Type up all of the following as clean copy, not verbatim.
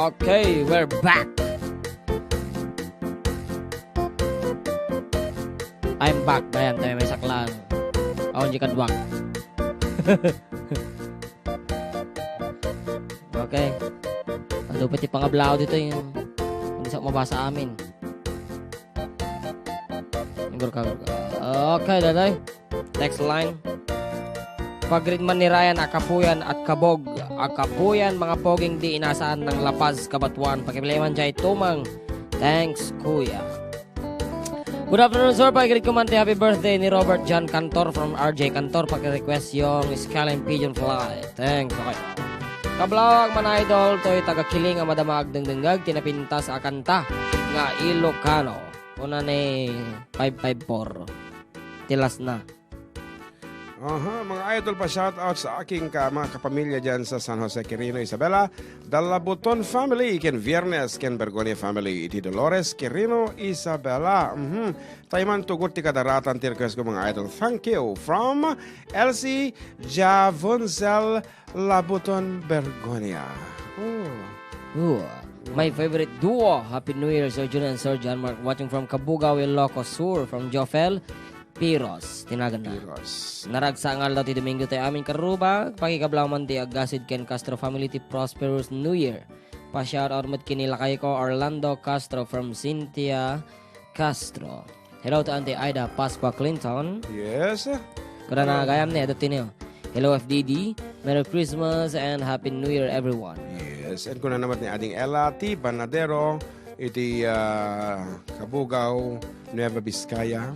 Okay, we're back. I'm back. Dayan, tayo may saklang. Ako hindi kadwak. Okay. Ando pati pangablao dito yung hindi sa mabasa amin. Okay, daday. Next line. Pagrid man ni Ryan, akapuyan at kabog. Akapuyan, mga poging di inasaan ng Lapaz, Kabatuan. Pakipilayman dyan, tumang. Thanks, kuya. Good afternoon, sir. Pagrid ko man happy birthday ni Robert John Cantor from RJ Cantor. Pag-request yung Scallion Pigeon Fly. Thanks, okay. Kablawag man idol, to'y tagakiling ang madamag dengdengag, tinapintas akanta nga Ilocano. Una ni 554. Tilas na. Mga idol pa shoutout sa aking mga kapamilya dyan sa San Jose, Quirino, Isabela, Dalabuton family, Ken Viernes, Ken Bergonia family, iti Dolores, Quirino, Isabela. Tayman tugot ti kadaratan ti request ko mga idol. Thank you from Elsie Javonzel Labuton, Bergonia. My favorite duo. Happy New Year, Sir Jun and Sir John Mark. Watching from Cabugao, Ilocos Sur. From Jofel Piros. Tinagan na. Piros. Naragsa nga daw ti Domingo tayo amin karuba. Pakikablaw man ti Agasid Ken Castro family ti prosperous New Year. Pa-shoutout mo't kinilakay ko Orlando Castro from Cynthia Castro. Hello to Auntie Ida Pasqua Clinton. Yes. Kada na gayam niya. Ito tinyo. Hello FDD. Merry Christmas and Happy New Year everyone. Yes. And kung na naman ni ading Ella T. Banadero. Iti Cabugao, Nueva Vizcaya.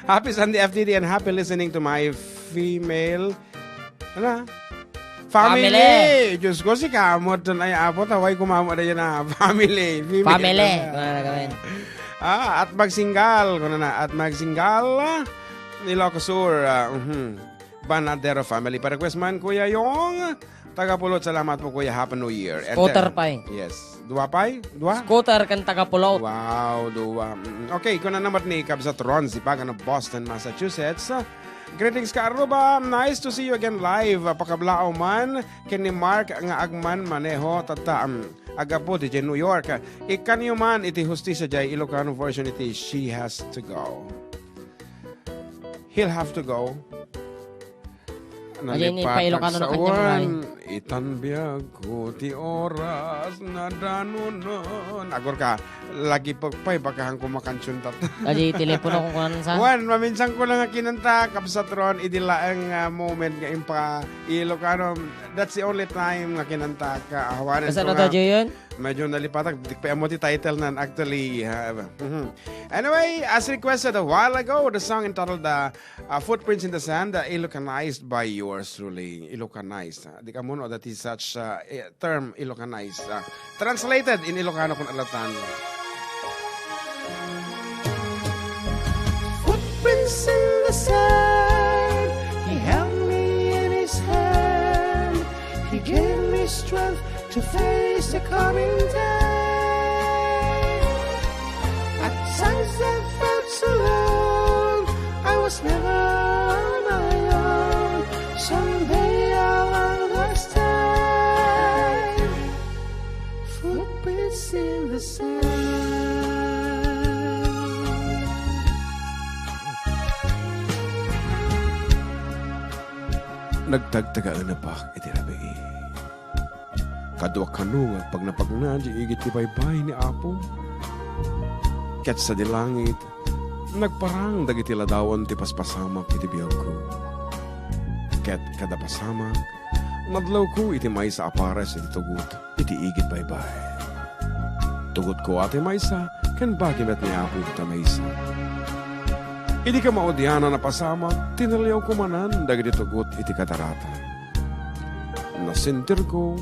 Happy Sunday FDD and happy listening to my female family. Diyos ko si kamot doon ay apot. Haway kumamot na yun na family. Family. At magsinggal. At magsinggal. Ilocos Sur. Banadero family. Pa-request man, Kuya Yong. Tagapulot, salamat po Kuya. Happy New Year. Scooter pa eh. Yes. Dua pa eh? Dua? Scooter kan tagapulot. Wow, dua. Okay, kung na naman ni Kabsat Ron, Zipagan of Boston, Massachusetts. Greetings ka, Aruba. Nice to see you again live. Pakablao man, kini Mark nga agman maneho tata agapo di New York. Ikan yung man, iti Justisya jay Ilocano version iti She Has to Go. He'll have to go. Nalipatak sa uwan, itanbiyag ko ti oras na danunon. Agor ka, lagi pagpay, bakahan ko makansyon tat. Adi, telepono ko kanan sa? Juan, maminsan ko lang nga kinanta, Kapsatron, idila ang moment nga impa Ilocano. That's the only time nga kinanta ka. Ahawanan Basta na tayo yun? Medyo nalipatak. Dikpa mo ti title nan actually. Anyway, as requested a while ago, the song entitled Footprints in the Sand, Ilocanized by yours truly. Ilocanized. Di ka mo that is such a term, Ilocanized. Translated in Ilocano kung alatan. Footprints in the sand, he held me in his hand, he gave me strength to face the coming day. At times I felt so alone, I was never on my own. Someday I'll understand. Footprints in the sand. Nagtagtagaan na pa itirabi. Kadwa kanunga pag napagna di igit ti baybay ni Apo. Ket sa dilangit, nagparang dagiti ladawan ti paspasamak iti biyag ko. Ket kada pasamak, nadlaw ko iti maysa apares iti tugot, iti igit baybay. Tugot ko ati maysa, ken bagimet ni Apo iti maysa. Idi ka maudiana na pasamak, tinaliyaw ko manan dagiti tugot iti kadaratan. Nasintir ko,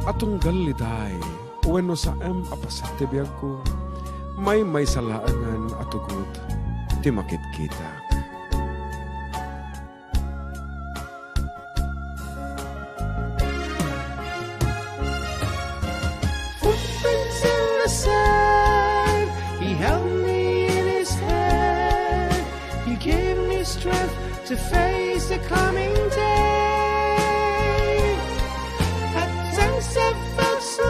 atong galiday, uweno sa apasat ti biyag ko, may salaangan atugot, ti makit-kita. Footprints in the sand, he held me in his hand, he gave me strength to face the coming day. At times I felt so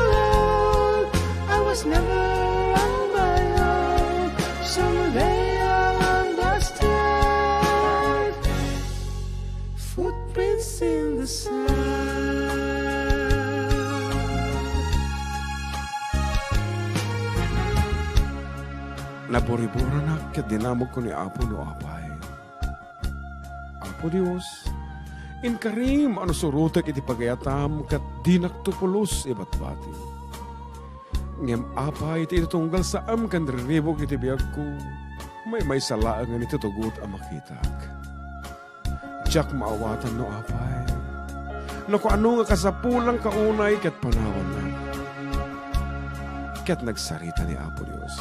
Naburi-bura na ket dinamog ko ni Apo no apay. Apo Dios, inkarim ano surutek iti pagayatam kat di naktupulos ibat bati. Ngem apay iti itutunggal sa kan riribog iti biyag ko. May salaangan iti tugot ang makitak. Diyak maawatan no apay. No kung ano nga kasapulang kaunay kat panawan na. Kat nagsarita ni Apo Dios.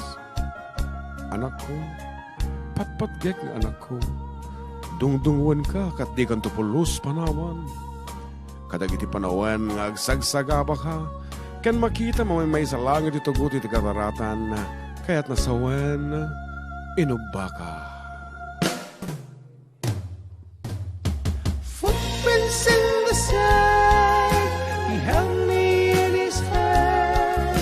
Anak ko, patpatgek nga anak ko. Dungdungwan ka kat di kan tupulos panawan. Kadag iti panawan nga agsagsagaba ka. Kan makita mo may salang iti tugot iti kadaratan na kaya't nasawan inubba ka. Footprints in the sand. He held me in his hand.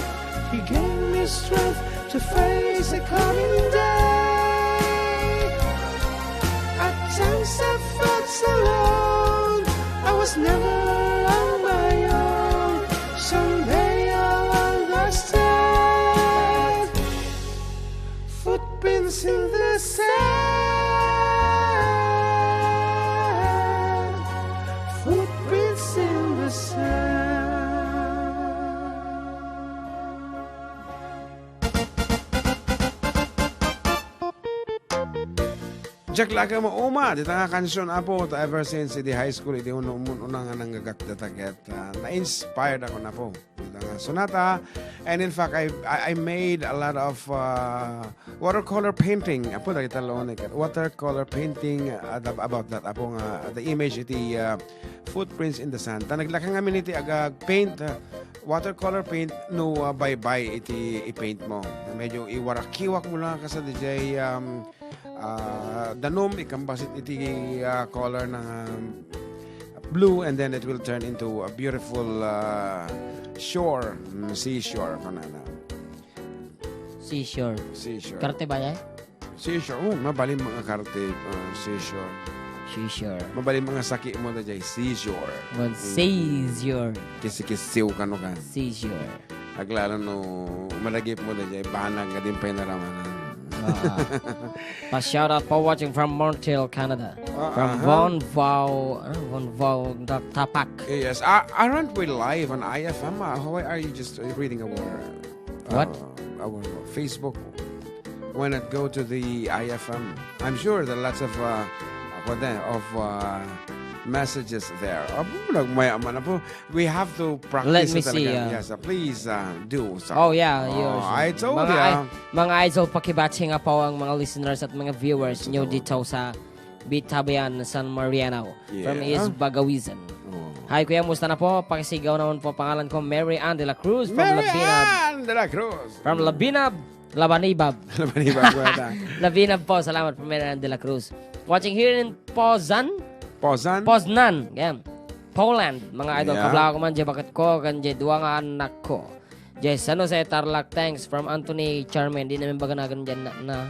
He gave me strength to face a coming day. At times I felt so alone. I was never on my own. Someday I'll understand. Footprints in the sand. Footprints in the sand. Jack laga mo uma, di nga kansyon Apo ta ever since the high school, di unang nga nanggagak dataget. Na-inspired ako na po. Di nga sonata. And in fact, I made a lot of watercolor painting. Apo, dahil taloon watercolor painting about that. Apo nga, the image iti footprints in the sand. Naglaka nga miniti agag paint, watercolor paint no bye-bye iti i-paint mo. Medyo iwarakiwak mo lang kasi DJ danom ikambasit iti color ng blue, and then it will turn into a beautiful shore, seashore kanana. Seashore. Seashore. Karte ba yan? Seashore. Oh, mabalim mga karte, seashore. Seashore. Mabalim mga saki mo na jay seashore. Seashore. Kisi-kisiw ka no ka. Seashore. Aglalo no malagip mo na jay banag nga din pa inaramanan. Pa-shout out po watching from Montreal, Canada. From Von Vau Tapak. Yes, aren't we live on IFM? Why are you just reading What? Our Facebook? Why not go to the IFM? I'm sure there are lots of messages there. We have to practice. Let me it see, talaga. Yes, please do. So. Oh yeah, yours. I told mga, you. Mga idol, pakibatsi nga po ang mga listeners at mga viewers nyo dito sa Bitabayan, San Mariano. From Yeah. East Bagawisan. Hi Kuya, musta na po? Pakisigaw naman po pangalan ko, Mary Ann de la Cruz from Mary Labinab. Ann de la Cruz. From Labinab, Labanibab. Labinab po, salamat po Mary Ann de la Cruz. Watching here in Poznan. Poznan, yeah. Poland, mga idol. Yeah. Kabla ko man, dyan bakit ko, kanje duwa nga anak ko. Jay, San Jose, Tarlac, thanks from Anthony Charmen. Di namin baga na ganun dyan na.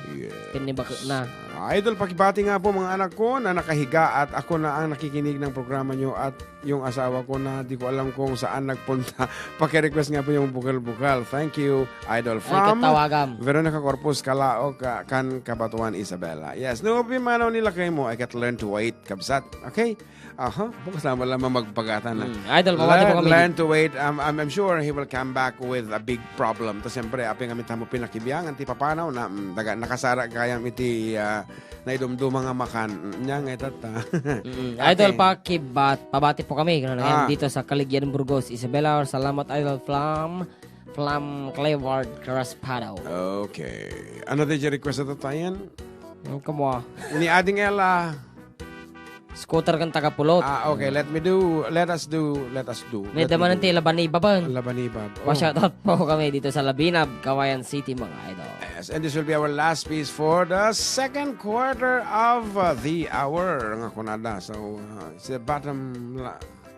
Pinibak na. Idol, pakibati nga po mga anak ko na nakahiga at ako na ang nakikinig ng programa nyo at yung asawa ko na di ko alam kung saan nagpunta. Paki-request nga po yung bukal-bukal. Thank you, Idol. Ay, From katawagam. Veronica Corpus, Calao, kan Kabatuan, Isabela. Yes, no, pimanaw nila kayo mo. I can learn to wait, kabsat. Okay? Bukas naman lang magpagatan na. Idol, mawati po kami. Learn to wait. I'm sure he will come back with a big problem. Tapos siyempre, aping kami tamo pinakibiyang, anti papanaw na nakasara kayang iti naidumdum mga makan. Nya nga itata. Idol, pabati po kami. Dito sa Caligyan, Burgos, Isabela. Salamat, Idol, Flam Clavard, Caraspado. Okay. Ano din yung request na tayo? Kamo. Ni Ading Ella. Scooter kang tagapulot. Okay. Let us do. May daman ng Labanibab. Labanibab. Pa-shoutout po kami dito sa Labinab, Kawayan City, mga idol. Yes, and this will be our last piece for the second quarter of the hour. Nga kunada. So, it's the bottom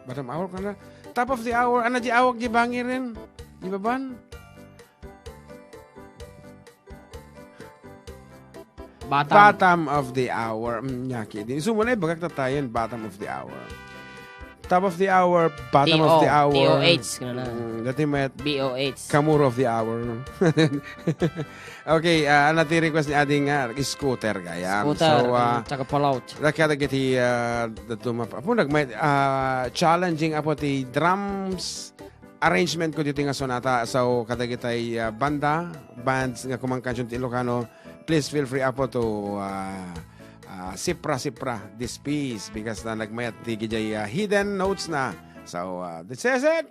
hour kunada. Top of the hour. Ano di awag di bangi rin? Di ba ban? Bottom of the hour. Nyaki din. So, muna bagak tatayan bottom of the hour. top of the hour, bottom of the hour. TOH. Ganun na. Dati may BOH. kamuro of the hour. No? Okay, nati request ni ading scooter gaya. Scooter. So, Tsaka palaut. Rakada giti apo nagmay challenging apo ti drums arrangement ko dito nga sonata. So kada gitay bands nga kumangkansyon ti Ilocano, please feel free apo to sipra this piece because na nagmayat ti gijay hidden notes na. So this is it.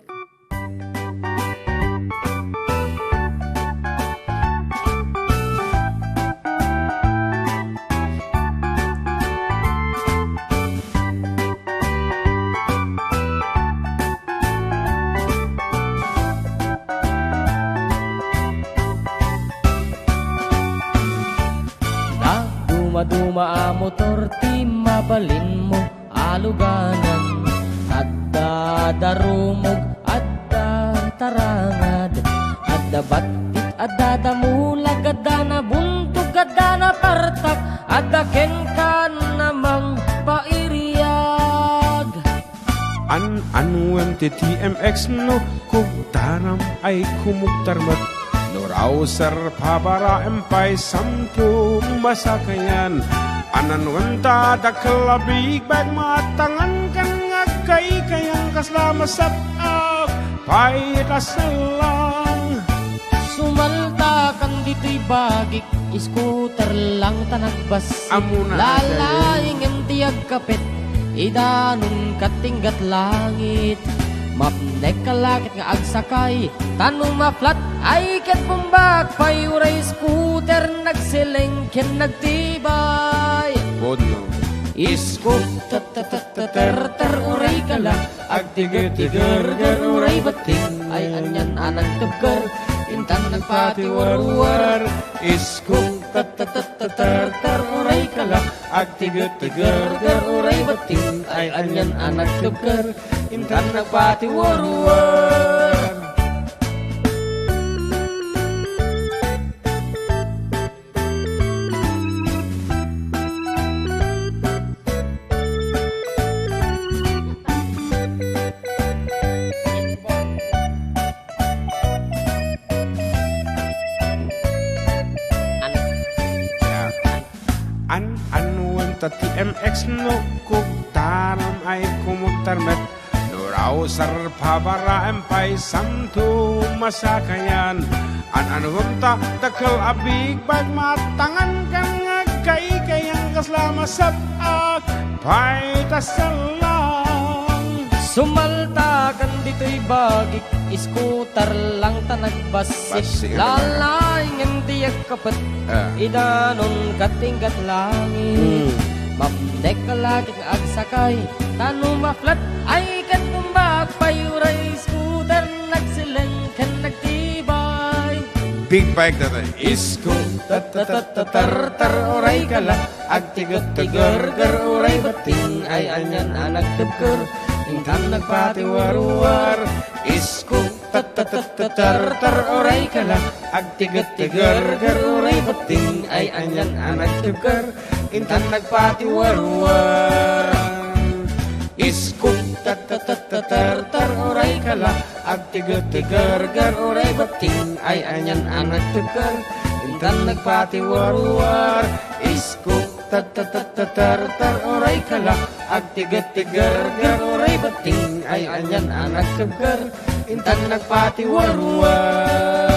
Duma a motor ti mabalin mo aluganan. Adda darumog, adda tarangad, adda batit, adda damulag, adda na buntog, adda na partak, adda kenkan namang pairiyag. Anuan ti TMX no kugtaram ay kumugtarmat. Norausar pabara empay samtung masakayan. Ananwanta da kalabig bag matangan kan ngagkay kayang kaslamasap paitas na lang. Sumalta kan dito'y bagik, scooter lang tanagbas. Amuna Lalaing ang tiyag kapit, idanong katinggat langit. Mapnek kalakit nga agsakay, tanong maflat ay ket pumbak. Payuray scooter nagsilengken nagtibay. Bodno. Ter uray kala, agtiger-tiger uray bating. Ay anyan anang tebger, intan nagpatiwar-war. Ter uray kala, agtiger-tiger uray bating. Ay anyan anang tebger, intan nagpatiwar-war. TMX no kugtaram ay kumugtarmet. Norausar pabara empay samtu masakayan. Anunta takal abig bag matangan kan ngagkay kayang kaslamasap paitas na lang. Sumalta kan dito'y bagik, scooter lang tanagbasit. Basit. Lalaing ang tiyag kapat, idanon katinggat langit. Mapnek kalakit nga agsakay, tanong maflat ay kat pumbak. Payuray scooter nagsilengken nagtibay. Big bike na tayo. Tar oray kala, agtigot-tiger uray bating. Ay anyan anak tebker, intan nagpatiwar-war. Tar oray kala, agtigot-tiger uray bating. Ay anyan anak tebker, intan nagpatiwar-war. Tar oray kala, agtigot-tiger uray bating. Ay anyan anak tebker, intan nagpatiwar-war. Tar oray kala, agtigot-tiger uray bating. Ay anyan anak tebker, intan nagpatiwar-war.